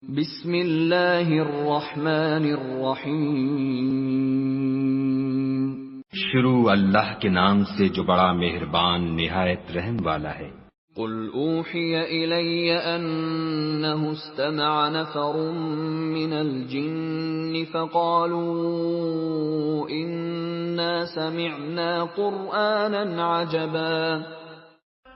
بسم اللہ الرحمن الرحیم۔ شروع اللہ کے نام سے جو بڑا مہربان نہایت رحم والا ہے۔ قل اوحی الی انہ استمع نفر من الجن فقالوا انا سمعنا قرآنا عجبا۔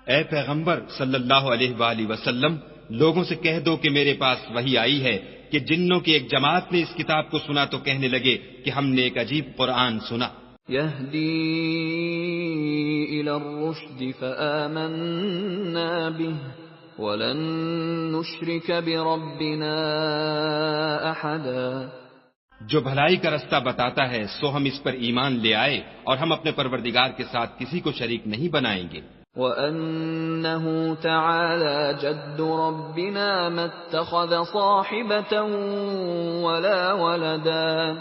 اے پیغمبر صلی اللہ علیہ وآلہ وسلم، لوگوں سے کہہ دو کہ میرے پاس وحی آئی ہے کہ جنوں کی ایک جماعت نے اس کتاب کو سنا تو کہنے لگے کہ ہم نے ایک عجیب قرآن سنا۔ یہدی الی الرشد فآمنا به ولن نشرک بربنا احدا۔ جو بھلائی کا رستہ بتاتا ہے سو ہم اس پر ایمان لے آئے اور ہم اپنے پروردگار کے ساتھ کسی کو شریک نہیں بنائیں گے۔ وَأَنَّهُ تَعَالَى جَدُّ رَبِّنَا مَا اتَّخَذَ صَاحِبَةً وَلَا وَلَدًا۔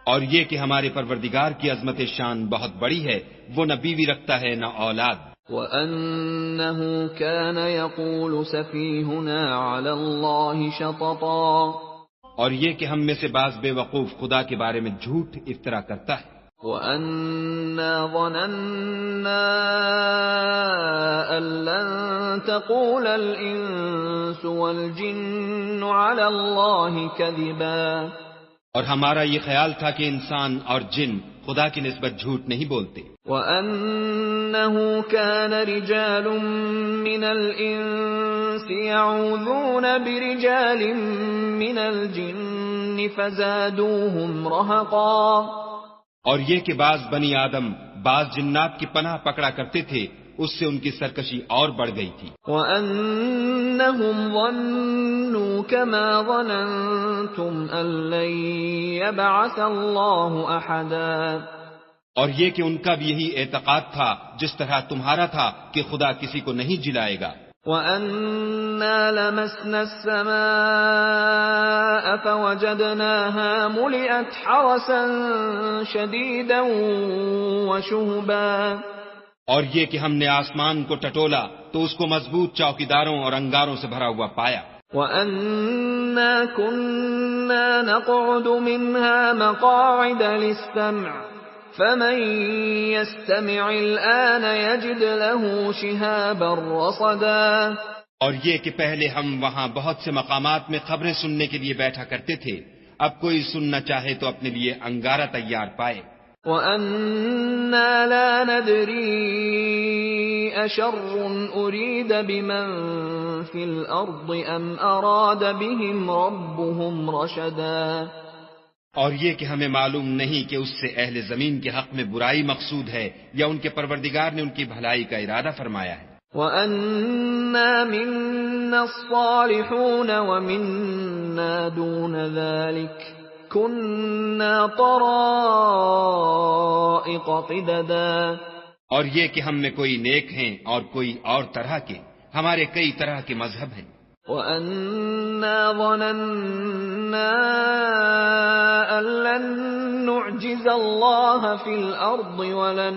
اور یہ کہ ہمارے پروردگار کی عظمت شان بہت بڑی ہے، وہ نہ بیوی رکھتا ہے نہ اولاد۔ وَأَنَّهُ كَانَ يَقُولُ سَفِيهُنَا عَلَى اللَّهِ شَطَطًا۔ اور یہ کہ ہم میں سے بعض بے وقوف خدا کے بارے میں جھوٹ افطرا کرتا ہے۔ وَأَنَّا ظَنَنَّا أَن لَّن تَقُولَ الْإِنسُ وَالْجِنُّ عَلَى اللَّهِ كَذِبًا۔ اور ہمارا یہ خیال تھا کہ انسان اور جن خدا کی نسبت جھوٹ نہیں بولتے۔ وَأَنَّهُ كَانَ رِجَالٌ مِّنَ الْإِنسِ يَعُوذُونَ بِرِجَالٍ مِّنَ الْجِنِّ فَزَادُوهُمْ رَهَقًا۔ اور یہ کہ بعض بنی آدم بعض جنات کی پناہ پکڑا کرتے تھے، اس سے ان کی سرکشی اور بڑھ گئی تھی۔ وَأَنَّهُمْ ظَنُّوا كَمَا ظَنَنْتُمْ أَن لَّن يَبْعَثَ اللَّهُ أَحَدًا۔ اور یہ کہ ان کا بھی یہی اعتقاد تھا جس طرح تمہارا تھا کہ خدا کسی کو نہیں جلائے گا۔ وَأَنَّا لَمَسْنَا السَّمَاءَ فَوَجَدْنَاهَا مُلِئَتْ حَرَسًا شَدِيدًا وَشُهُبًا۔ اور یہ کہ ہم نے آسمان کو ٹٹولا تو اس کو مضبوط چوکیداروں اور انگاروں سے بھرا ہوا پایا۔ وَأَنَّا كُنَّا نَقْعُدُ مِنْهَا مَقَاعِدَ لِلسَّمْعِ فَمَن يَسْتَمِعِ الْآنَ يَجِدْ لَهُ شِهَابًا رَّصَدًا۔ اور یہ کہ پہلے ہم وہاں بہت سے مقامات میں خبریں سننے کے لیے بیٹھا کرتے تھے، اب کوئی سننا چاہے تو اپنے لیے انگارہ تیار پائے۔ وَأَنَّا لَا نَدْرِي أَشَرٌّ أُرِيدَ بِمَن فِي الْأَرْضِ أَمْ أَرَادَ بِهِمْ رَبُّهُمْ رَشَدًا۔ اور یہ کہ ہمیں معلوم نہیں کہ اس سے اہل زمین کے حق میں برائی مقصود ہے یا ان کے پروردگار نے ان کی بھلائی کا ارادہ فرمایا ہے۔ وَأَنَّا مِنَّا الصَّالِحُونَ وَمِنَّا دُونَ ذَلِكَ كُنَّا طَرَائِقَ قِدَدًا۔ اور یہ کہ ہم میں کوئی نیک ہیں اور کوئی اور طرح کے، ہمارے کئی طرح کے مذہب ہیں۔ وَأَنَّا ظَنَنَّا أَن لَّن نُّعْجِزَ اللَّهَ فِي الْأَرْضِ وَلَن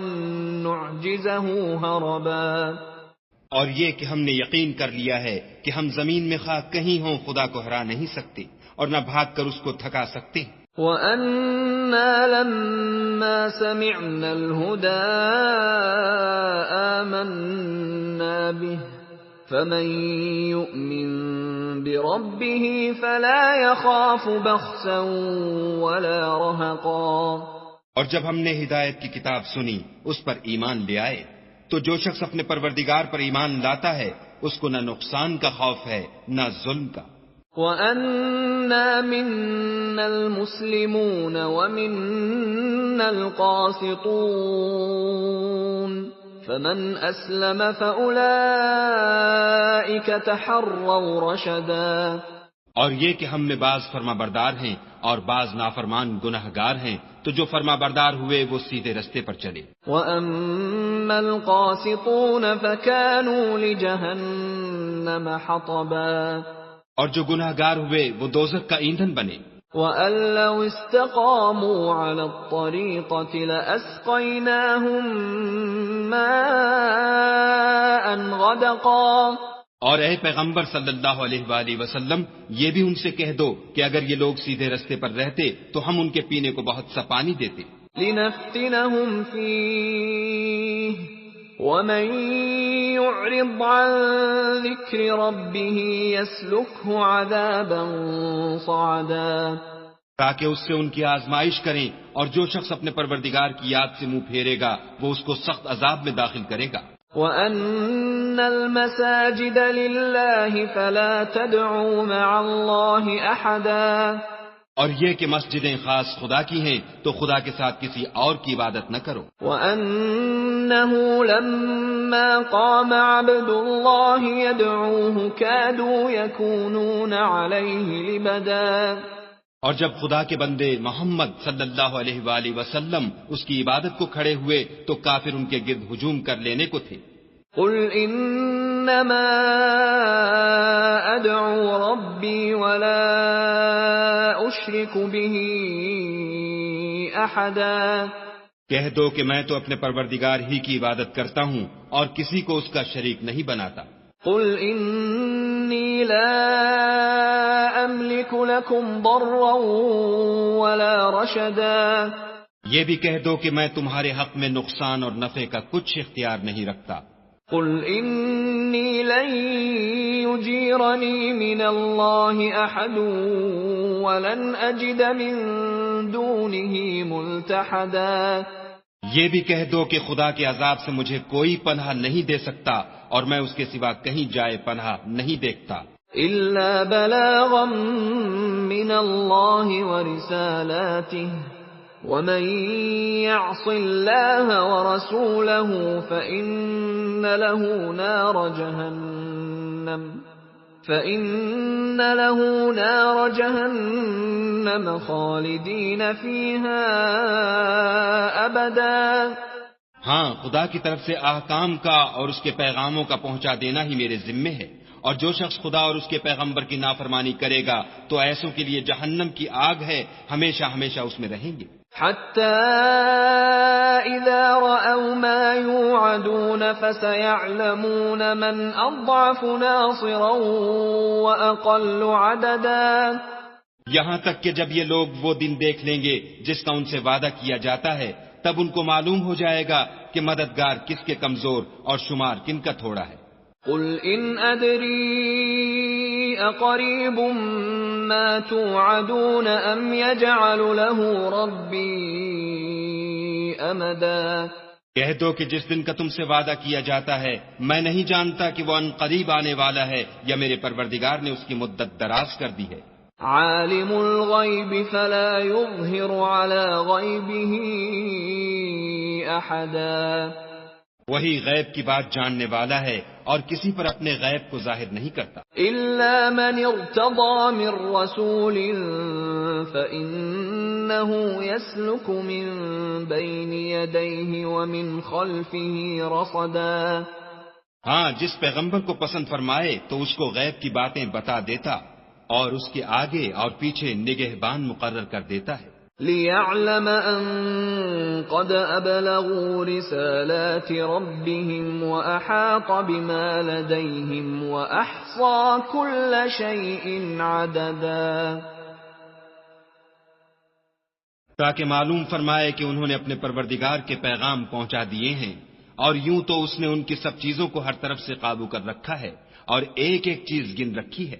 نُّعْجِزَهُ هَرَبًا۔ اور یہ کہ ہم نے یقین کر لیا ہے کہ ہم زمین میں خواہ کہیں ہوں خدا کو ہرا نہیں سکتے اور نہ بھاگ کر اس کو تھکا سکتے۔ وَأَنَّا لَمَّا سَمِعْنَا الْهُدَىٰ آمَنَّا بِهِ فَمَن يُؤْمِن بِرَبِّهِ فَلَا يَخَافُ بَخْسًا وَلَا رَهَقًا۔ اور جب ہم نے ہدایت کی کتاب سنی اس پر ایمان لے آئے تو جو شخص اپنے پروردگار پر ایمان لاتا ہے اس کو نہ نقصان کا خوف ہے نہ ظلم کا۔ وَأَنَّا مِنَّا الْمُسْلِمُونَ وَمِنَّا الْقَاسِطُونَ فَمَنْ أَسْلَمَ فَأُولَئِكَ تَحَرَّوْا رَشَدًا۔ اور یہ کہ ہم میں بعض فرما بردار ہیں اور بعض نافرمان گناہگار ہیں، تو جو فرما بردار ہوئے وہ سیدھے رستے پر چلے۔ وَأَمَّا الْقَاسِطُونَ فَكَانُوا لِجَهَنَّمَ حَطَبًا۔ اور جو گناہگار ہوئے وہ دوزخ کا ایندھن بنے۔ وَأَن لَّوْ اسْتَقَامُوا عَلَى الطَّرِيقَةِ لَأَسْقَيْنَاهُم مَّاءً غَدَقًا۔ اور اے پیغمبر صلی اللہ علیہ وآلہ وسلم، یہ بھی ان سے کہہ دو کہ اگر یہ لوگ سیدھے رستے پر رہتے تو ہم ان کے پینے کو بہت سا پانی دیتے، لِنَفْتِنَهُمْ فِيهِ وَمَن يُعْرِضْ عَن ذِكْرِ رَبِّهِ يَسْلُكْهُ عَذَابًا صَعَدًا، تاکہ اس سے ان کی آزمائش کریں، اور جو شخص اپنے پروردگار کی یاد سے منہ پھیرے گا وہ اس کو سخت عذاب میں داخل کرے گا۔ وَأَنَّ الْمَسَاجِدَ لِلَّهِ فَلَا تَدْعُوا مَعَ اللَّهِ أَحَدًا، اور یہ کہ مسجدیں خاص خدا کی ہیں تو خدا کے ساتھ کسی اور کی عبادت نہ کرو۔ وَأَنَّهُ لَمَّا قَامَ عَبْدُ اللَّهِ يَدْعُوهُ كَادُوا يَكُونُونَ عَلَيْهِ لِبَدًا، اور جب خدا کے بندے محمد صلی اللہ علیہ وآلہ وسلم اس کی عبادت کو کھڑے ہوئے تو کافر ان کے گرد ہجوم کر لینے کو تھے۔ قُلْ إِنَّمَا أَدْعُو رَبِّي وَلَا أُشْرِكُ بِهِ أَحَدًا، کہہ دو کہ میں تو اپنے پروردگار ہی کی عبادت کرتا ہوں اور کسی کو اس کا شریک نہیں بناتا۔ قُلْ إِنِّي لَا أَمْلِكُ لَكُمْ ضَرًّا وَلَا رَشَدًا، یہ بھی کہہ دو کہ میں تمہارے حق میں نقصان اور نفع کا کچھ اختیار نہیں رکھتا۔ قُلْ إِنِّي لَن يُجِيرَنِي مِنَ اللَّهِ أَحَدٌ وَلَنْ أَجِدَ مِن دُونِهِ مُلْتَحَدًا، یہ بھی کہہ دو کہ خدا کے عذاب سے مجھے کوئی پناہ نہیں دے سکتا اور میں اس کے سوا کہیں جائے پناہ نہیں دیکھتا۔ إِلَّا بَلَاغًا مِّنَ اللَّهِ وَرِسَالَاتِهِ وَمَن يَعْصِ اللَّهَ وَرَسُولَهُ فَإِنَّ لَهُ نَارَ جَهَنَّمَ خَالِدِينَ فِيهَا أَبَدًا، ہاں، خدا کی طرف سے احکام کا اور اس کے پیغاموں کا پہنچا دینا ہی میرے ذمے ہے، اور جو شخص خدا اور اس کے پیغمبر کی نافرمانی کرے گا تو ایسوں کے لیے جہنم کی آگ ہے، ہمیشہ ہمیشہ اس میں رہیں گے۔ حَتَّى إِذَا رَأَوْا مَا يُوعَدُونَ فَسَيَعْلَمُونَ مَنْ أَضْعَفُ نَاصِرًا وَأَقَلُّ عَدَدًا، یہاں تک کہ جب یہ لوگ وہ دن دیکھ لیں گے جس کا ان سے وعدہ کیا جاتا ہے، تب ان کو معلوم ہو جائے گا کہ مددگار کس کے کمزور اور شمار کن کا تھوڑا ہے۔ قُلْ إِنْ أَدْرِي أَقَرِيبٌ مَّا تُوعَدُونَ أَمْ يَجْعَلُ لَهُ رَبِّي أَمَدًا، کہہ دو کہ جس دن کا تم سے وعدہ کیا جاتا ہے میں نہیں جانتا کہ وہ ان قریب آنے والا ہے یا میرے پروردگار نے اس کی مدت دراز کر دی ہے۔ عَالِمُ الْغَيْبِ فَلَا يُظْهِرُ عَلَى غَيْبِهِ أَحَدًا، وہی غیب کی بات جاننے والا ہے اور کسی پر اپنے غیب کو ظاہر نہیں کرتا۔ إِلَّا مَنِ ارْتَضَىٰ مِن رَّسُولٍ فَإِنَّهُ يَسْلُكُ مِن بَيْنِ يَدَيْهِ وَمِنْ خَلْفِهِ رَصَدًا، ہاں، جس پیغمبر کو پسند فرمائے تو اس کو غیب کی باتیں بتا دیتا اور اس کے آگے اور پیچھے نگہبان مقرر کر دیتا ہے۔ لِيَعْلَمَ أَن قَدْ أَبْلَغُوا رِسَالَاتِ رَبِّهِمْ وَأَحَاطَ بِمَا لَدَيْهِمْ وَأَحْصَىٰ كُلَّ شَيْءٍ عَدَدًا، تاکہ معلوم فرمائے کہ انہوں نے اپنے پروردگار کے پیغام پہنچا دیے ہیں، اور یوں تو اس نے ان کی سب چیزوں کو ہر طرف سے قابو کر رکھا ہے اور ایک ایک چیز گن رکھی ہے۔